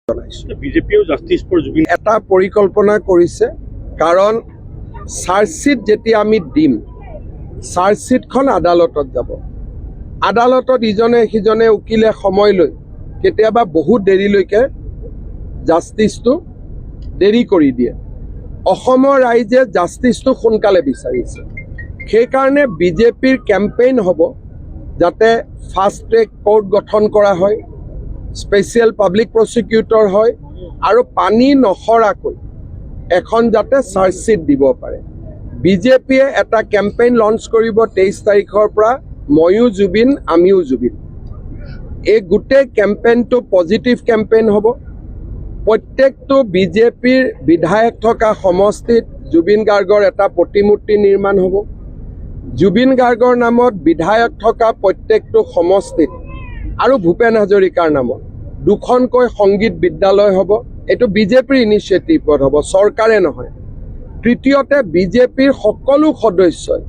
বিজেপিও justice for Zubeen এটা পৰিকল্পনা কৰিছে কাৰণ চাৰ্জশ্বিট যেতিয়া আমি দিম চাৰ্জশ্বিটখন আদালতত যাব আদালতত ইজনে সিজনে উকিলে সময় লৈ কেতিয়াবা বহুত দেৰিলৈকে জাষ্টিছটো দেৰি কৰি দিয়ে অসমৰ ৰাইজে জাষ্টিছটো সোনকালে বিচাৰিছে সেইকাৰণে বিজেপিৰ কেম্পেইন হ'ব যাতে ফাষ্ট ট্ৰেক কোৰ্ট গঠন কৰা হয় স্পেচিয়েল পাব্লিক প্ৰচিকিউটৰ হয় আৰু পানী নখৰাকৈ এখন যাতে চাৰ্জশ্বিট দিব পাৰে বিজেপিয়ে এটা কেম্পেইন লঞ্চ কৰিব 23 তাৰিখৰ পৰা ময়ো জুবিন আমিও জুবিন এই গোটেই কেম্পেইনটো পজিটিভ কেম্পেইন হ'ব প্ৰত্যেকটো বিজেপিৰ বিধায়ক থকা সমষ্টিত জুবিন গাৰ্গৰ এটা প্ৰতিমূৰ্তি নিৰ্মাণ হ'ব জুবিন গাৰ্গৰ নামত বিধায়ক থকা প্ৰত্যেকটো সমষ্টিত আৰু ভূপেন হাজৰিকাৰ নামত দুখনকৈ সংগীত বিদ্যালয় হ'ব এইটো বিজেপিৰ ইনিচিয়েটিভত হ'ব চৰকাৰে নহয় তৃতীয়তে বিজেপিৰ সকলো সদস্যই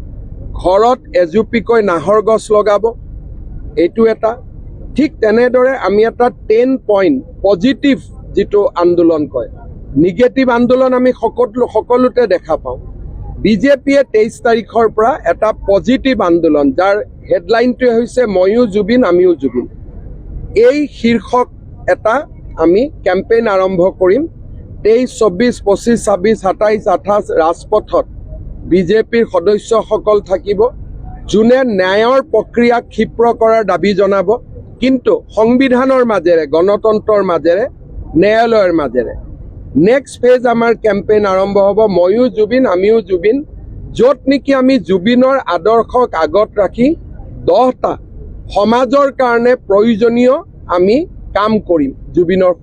ঘৰত এজুপিকৈ নাহৰ গছ লগাব এইটো এটা ঠিক তেনেদৰে আমি এটা 10 পইণ্ট পজিটিভ যেটো আন্দোলন কয় নিগেটিভ আন্দোলন আমি সকলোতে দেখা পাওঁ বিজেপিয়ে 23 তাৰিখৰ পৰা এটা পজিটিভ আন্দোলন যাৰ হেডলাইনটোৱে হৈছে ময়ো জুবিন আমিও জুবিন এই শীৰ্ষক এটা আমি কেম্পেইন আৰম্ভ কৰিম 23, 24, 25, 26, 27, 28 ৰাজপথত বিজেপিৰ সদস্যসকল থাকিব যোনে ন্যায়ৰ প্ৰক্ৰিয়া ক্ষিপ্ৰ কৰাৰ দাবী জনাব কিন্তু সংবিধানৰ মাজেৰে গণতন্ত্ৰৰ মাজেৰে ন্যায়ালয়ৰ মাজেৰে নেক্সট ফেজ আমাৰ কেম্পেইন আৰম্ভ হ'ব ময়ো জুবিন আমিও জুবিন য'ত নেকি আমি জুবিনৰ আদৰ্শক আগত ৰাখি 10টা সমাজৰ কাৰণে প্ৰয়োজনীয় আমি কাম কৰিম জুবিনৰ